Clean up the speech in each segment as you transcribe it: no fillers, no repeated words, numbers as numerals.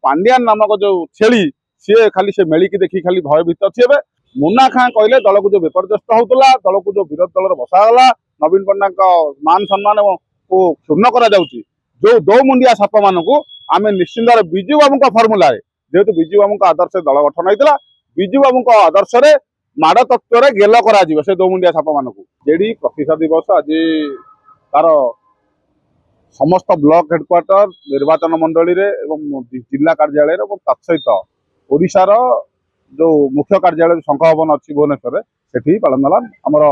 पांड्यान नामक जो छेली सी खाली से मेली की देखी खाली भयभीत अच्छी है। मुन्ना खां कहले दल को जो विपर्यस्त होता दल को जो विरोध दल बसागला नवीन पट्टनायक मान सम्मान को क्षुण्ण करा जो दो मुंडिया साप मान आम निश्चिंत विजु बाबू फर्मुला जेहेतु विजु बाबू आदर्श दल गठन होता विजु बाबू आदर्श माड़ तत्व गेल करा से दो मुंडिया साप मान जेडी प्रतिष्ठा दिवस आज तार समस्त ब्लॉक हेडक्वार्टर निर्वाचन मंडली जिला कार्यालय तत्सहित ओडिशार जो मुख्य कार्यालय संघ भवन अच्छी भुवनेश्वर से पालन होला आमर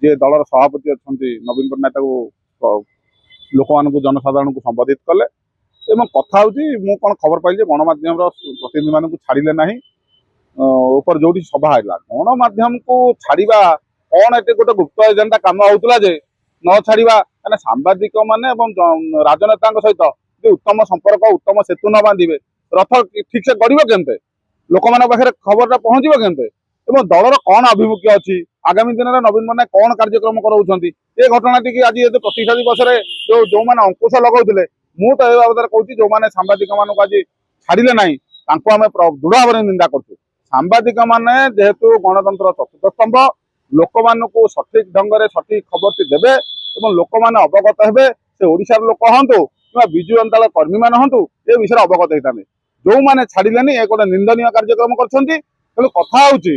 जे दलर सभापति अच्छा नवीन पट्टनायक लोक मान जनसाधारण को संबोधित कले कथा हूँ कौन खबर पाइली गणमाध्यम प्रतिनिधि मान छाड़े ना ऊपर जो सभा है गणमाध्यम को छाड़ा कौन ये गोटे गुप्त एजेंडा कम होता न छाड़ा कहना सांबादिक मान राजनेता सहित उत्तम संपर्क उत्तम सेतु न बांधे रथ ठीक से गढ़ के लोक मान पाखे खबर पहुंचो के दलर कौन आभिमुख्य अच्छी आगामी दिन में नवीन पट्टनायक कौन कार्यक्रम कराउछंती ये घटना टी आज ये प्रतिष्ठा दिवस जो मैंने अंकुश लगाउले मु तो ए बाबद कहूँ जो मैंने सांबादिक मान आज छाड़े ना आम दृढ़ भाव निंदा करूँ सांबादिक मैंने जेहेतु गणतंत्र चतुर्थ स्तंभ लोक मान सठिक ढंग से सठिक खबर देवे लोक मैंने अवगत हे से ओडिशार लोक हूँ कि विजु जनता दल कर्मी मान हूँ ये विषय अवगत होता जो मैंने छाड़े ये गोटे निंदनीय कार्यक्रम कर कथा हूँ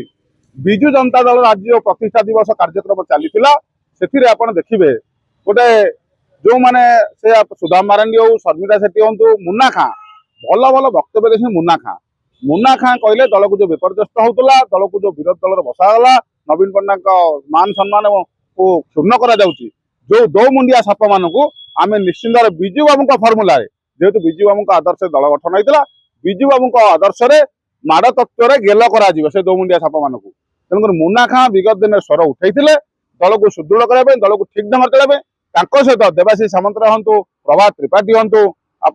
विजु जनता दल राज्य प्रतिष्ठा दिवस कार्यक्रम चली आप देखिए गोटे जो मैंने से सुदाम मारांडी हो शर्मिला सेठी हूँ मुन्ना खां भल भल वक्तव्य देखिए मुन्ना खां कहले दल को जो विपर्यस्त होता दल को जो विरोध दल बसागला नवीन पट्टनायक मान सम्मान को क्षुण्ण करा जो दो मुंडिया साप मान आम निश्चिंत विजु बाबू फर्मुला जेहेतु विजु बाबू आदर्श दल गठन होता विजु बाबू आदर्श माड़ तत्व गेल करा से दो मुंडिया साप मान तेणुक मुन्ना खां विगत दिन स्वर उठाई दल को सुदृढ़ करने दल को ठीक ढंग चलाइबे सहित देवाशीष सामंत हूँ प्रभात त्रिपाठी हूँ आप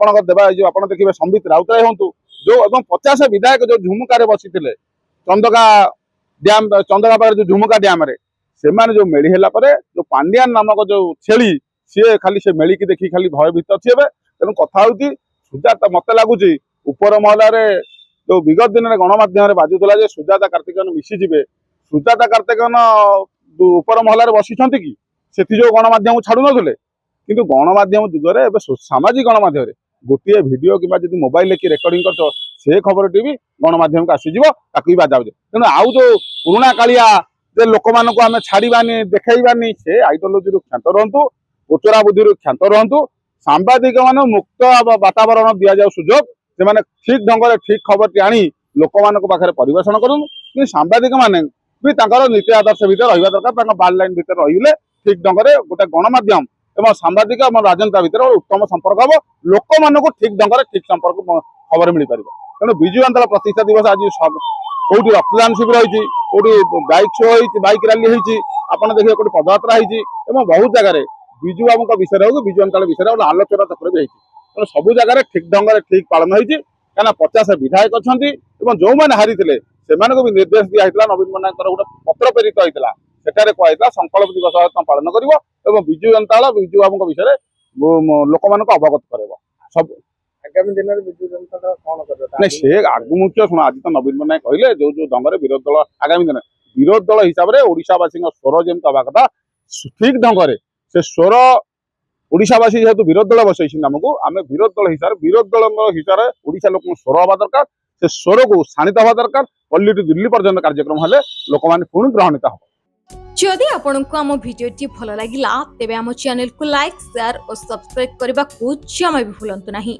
देखिए संबित राउतराय हूँ जो 50 विधायक जो झुमुकार बसी चंदका डैम चंदका पाखे जो झुमुका डैम से जो मेली है जो पांड्यान नामक जो छेली सी खाली से मेली की देखी खाली भयभीत अच्छी है। तेणु कथा हूँ सुजाता मत लगुच ऊपर महलार जो विगत दिन में गणमाध्यम बाजुला सुजाता कार्तिकेयन मिशीजे सुजाता कार्तिकेयन ऊपर महलार बसी कि जो गणमाध्यम छाड़ू नथिले किंतु गणमाध्यम जुगरे सामाजिक गणमाध्यम गोटे भिडियो कि मोबाइल की रेकर्डिंग कर से खबर टी भी गणमाध्यम को आसीज ताकि बाजा तेणु आउ जो पुराणा कालिया जे लोक मान आम छाड़ानी देखनी से आइडियोलोजी क्षांत रुहतु उचरा बुद्धि क्षांत रुहतु सांबादिक मान मुक्त वातावरण दि जाऊ सुजोग से ठीक ढंग से ठीक खबर टी आनी लोक मान पाखे परिवेषण करूँ कि सांबादिक मैंने भी नीति आदर्श भितर रहा दरकार बार लाइन भितर रही ठीक ढंग से गोटे गणमाध्यम एवं सांबादिक राजनेता भितर उत्तम संपर्क हम लोक मान ठीक ढंग से ठीक संपर्क खबर मिल पार तेणु विजु जनता दल प्रतिष्ठा दिवस आज कौटी रक्तदान शिविर होती बाइक शो हो बाइक रैली होती आपड़ देखिए कौटी पदयात्रा होती बहुत जगह विजु बाबू विषय हो विजु जनता विषय गोटे आलोचना चक्र भी होती तेणु सब जगह ठीक ढंग से ठीक पालन होती कहीं 50 विधायक अच्छा जो मैंने हारी से भी निर्देश दिखाई नवीन पट्टनायक गोटे पत्र प्रेरित होता सेठारे कहता संकल्प दिवस पालन कर विजु जनता दल विजु बाबू विषय लोक मान अवगत कर सब आगामी दिन में विजु जनता दल कौन कर से आगमुख्य शुण आज तो नवीन पट्टनायक कहले जो जो ढंग से विरोध दल आगामी दिन विरोध दल हिसाब से ओडिशावासी स्वर जमी हवा कथा ठीक ढंग से स्वर ओडिशावासी जेहेतु विरोध दल बसई आमको आम विरोध दल हिसाब से ओडिशा लोक स्वर हवा दरकार से स्वर को शाणित हवा दरकार पल्ली टू दिल्ली पर्यंत कार्यक्रम हेले लोक मैंने पुणी ग्रहणीत हम जदि आपंक आम भिडी भल लगा तेब आम चैनल को लाइक शेयर और सब्सक्राइब करने को जमा भी भूलु नहीं।